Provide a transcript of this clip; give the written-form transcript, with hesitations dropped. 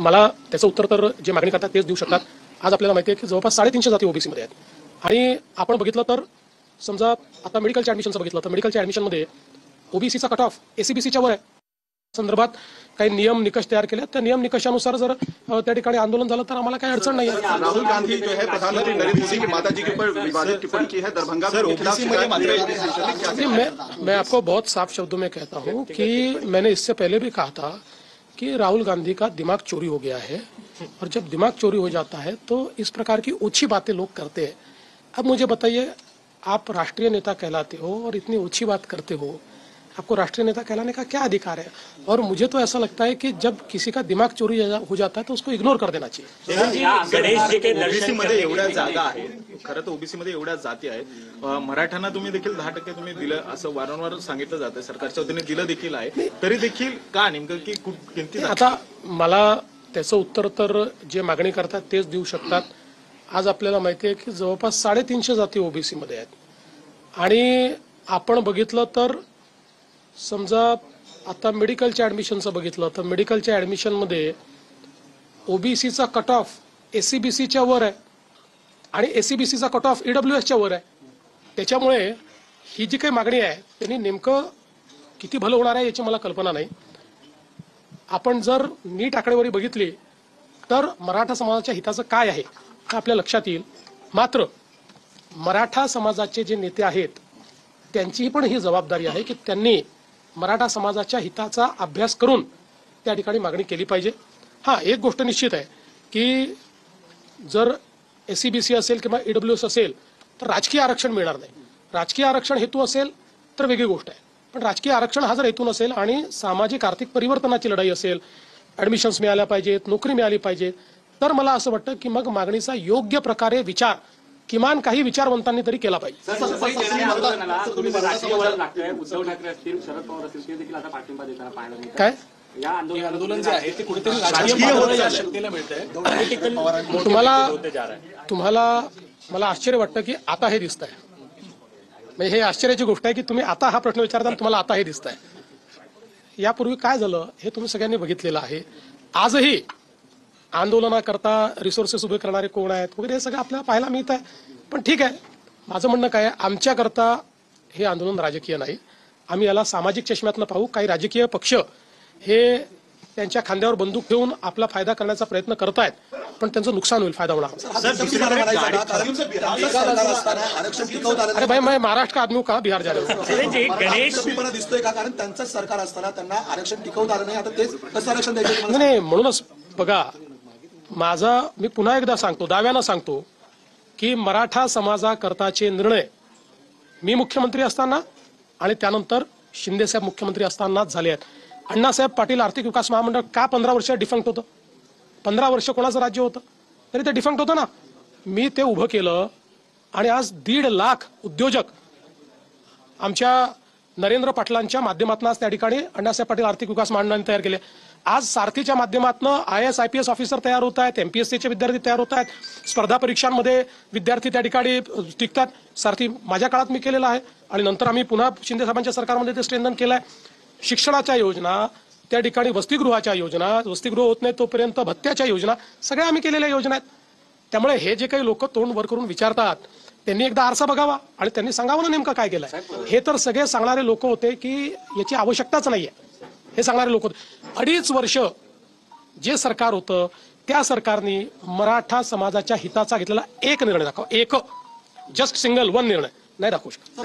मला त्याचं उत्तर तर जे मागणी करतात तेच देऊ शकतात। आज आपल्याला माहिती आहे की जवळपास 350 जाती ओबीसी मध्ये आहेत आणि आपण बघितलं तर समजा आता मेडिकलच्या ऍडमिशनचं बघितलं तर मेडिकलच्या ऍडमिशन मध्ये ओबीसीचा कट ऑफ एसीबीसीच्या वर आहे। संदर्भात काही नियम निकष तयार केले, त्या नियम निकषानुसार जर त्या ठिकाणी आंदोलन झालं तर आम्हाला काही अडचण नाही है। राहुल गांधी जो है प्रधानमंत्री नरेंद्र मोदी की माताजी के ऊपर विवादित टिप्पणी की है दरभंगा में। मैं आपको बहुत साफ शब्दों में कहता हूं कि मैंने इससे पहले भी कहा था कि राहुल गांधी का दिमाग चोरी हो गया है और जब दिमाग चोरी हो जाता है तो इस प्रकार की ओछी बातें लोग करते हैं। अब मुझे बताइए, आप राष्ट्रीय नेता कहलाते हो और इतनी ओछी बात करते हो, आपको राष्ट्रीय नेता कहलाने का क्या अधिकार है? और मुझे तो ऐसा लगता है कि जब किसी का दिमाग चोरी हो जाता है तो उसको इग्नोर कर देना चाहिए। गणेश जी के ओबीसी मध्ये एवढ्या जागा आहे, खरं तर ओबीसी मध्ये एवढ्या जाती आहेत, मराठ्यांना तुम्ही देखील 10% तुम्ही दिलं असं वारंवार सांगितलं जातं, सरकारच्या वतीने दिलं देखील आहे, तरी देखील का नेमकं की किंमती? आता मला त्याचं उत्तर तर जे मागणी करतात तेच देऊ शकतात। आज आपल्याला माहिती आहे की जवळपास 350 जाती ओबीसी मध्ये आहेत आणि आपण बघितलं तर समजा आता मेडिकलच्या ऍडमिशनचं बघितलं तर मेडिकलच्या ऍडमिशन मध्ये ओबीसीचा कट ऑफ एसीबीसीच्या वर आहे आणि एसीबीसीचा कट ऑफ ईडब्ल्यूएसच्या वर आहे। त्याच्यामुळे ही जी काही मागणी आहे त्यांनी नेमकं किती भलं होणार आहे याची मला कल्पना नाही। आपण जर नीट आकडेवारी बघितली तर मराठा समाजाच्या हिताचं काय आहे हे आपल्या लक्षात येईल। मात्र मराठा समाजाचे जे नेते आहेत त्यांची पण ही जबाबदारी आहे की त्यांनी मराठा समाजाच्या हिताचा अभ्यास करून त्या ठिकाणी मागणी केली पाहिजे। हां, एक गोष्ट निश्चित आहे की जर एसीबीसी असेल किंवा ईडब्ल्यूएस असेल तर राजकीय आरक्षण मिळणार नाही। राजकीय आरक्षण हेतू असेल तर वेगळी गोष्ट आहे, पण राजकीय आरक्षण हा जर हेतू नसेल आणि सामाजिक आर्थिक परिवर्तनाची लढाई असेल, ऍडमिशन्स मिळाल्या पाहिजेत, नोकरी मिळाली पाहिजे, तर मला असं वाटतं की मग मागणीचा योग्य प्रकारे विचार किमान काही विचारवंतांनी तरी केला पाहिजे। उद्धव ठाकरे असतील, शरद पवार असतील, ते देखील आता पाठिंबा देताना पाहायला मिळतात। काय या आंदोलन जे आहे ते कुठेतरी शक्तीला मिळतंय। तुम्हाला मला आश्चर्य वाटतं की आता हे दिसतंय, म्हणजे हे आश्चर्याची गोष्ट आहे की तुम्ही आता हा प्रश्न विचारता तुम्हाला आता हे दिसतंय। यापूर्वी काय झालं हे तुम्ही सगळ्यांनी बघितलेलं आहे। आजही आंदोलनाकरता रिसोर्सेस उभे करणारे कोण आहेत वगैरे हे सगळं आपल्याला पाहायला मिळत आहे। पण ठीक आहे, माझं म्हणणं काय आहे, आमच्याकरता हे आंदोलन राजकीय नाही, आम्ही याला सामाजिक चष्म्यातनं पाहू। काही राजकीय पक्ष हे त्यांच्या खांद्यावर बंदूक ठेवून आपला फायदा करण्याचा प्रयत्न करतायत, पण त्यांचं नुकसान होईल, फायदा होणार। अरे भाई, मैं महाराष्ट्र का आदमी हूं, कहाँ बिहार जा रहे हो? गणेश दिसतोय का? कारण त्यांचं सरकार असताना त्यांना आरक्षण टिकवता आलं नाही, आता तेच कसं आरक्षण द्यायचं? नाही, म्हणूनच बघा, मी पुन्हा एकदा सांगतो, दाव्यानं सांगतो की मराठा समाजाकरताचे निर्णय मी मुख्यमंत्री असताना आणि त्यानंतर शिंदेसाहेब मुख्यमंत्री असतानाच झाले आहेत। अण्णासाहेब पाटील आर्थिक विकास महामंडळ का 15 वर्ष डिफंक्ट होतं? 15 वर्ष कोणाचं राज्य होतं तरी ते डिफंक्ट होतं ना। मी ते उभं केलं आणि आज 1.5 लाख उद्योजक आमच्या नरेंद्र पाटलांच्या माध्यमातून आज त्या ठिकाणी अण्णासाहेब पाटील आर्थिक विकास महामंडळाने तयार केले। आज सारथीच्या माध्यमातून IAS IPS ऑफिसर तयार होत आहेत, MPSCचे विद्यार्थी तयार होत आहेत, स्पर्धा परीक्षांमध्ये विद्यार्थी त्या ठिकाणी टिकतात। सारथी माझ्या काळात मी केलेला आहे आणि नंतर आम्ही पुन्हा शिंदे साहेबांच्या सरकारमध्ये ते स्ट्रेंथन केलं आहे। शिक्षणाच्या योजना, त्या ठिकाणी वसतिगृहाच्या योजना, वसतिगृह होत नाही तोपर्यंत भत्त्याच्या योजना, सगळ्या आम्ही केलेल्या योजना आहेत। त्यामुळे हे जे काही लोक तोंड वर करून विचारतात त्यांनी एकदा आरसा बघावा आणि त्यांनी सांगावं ना नेमकं काय केलंय। हे तर सगळे सांगणारे लोक होते की याची आवश्यकताच नाहीये, हे सांगणारे लोक होते। 2.5 वर्ष जे सरकार होतं त्या सरकारने मराठा समाजाच्या हिताचा घेतलेला एक निर्णय दाखवा, एक जस्ट सिंगल वन निर्णय नाही दाखवू शकत।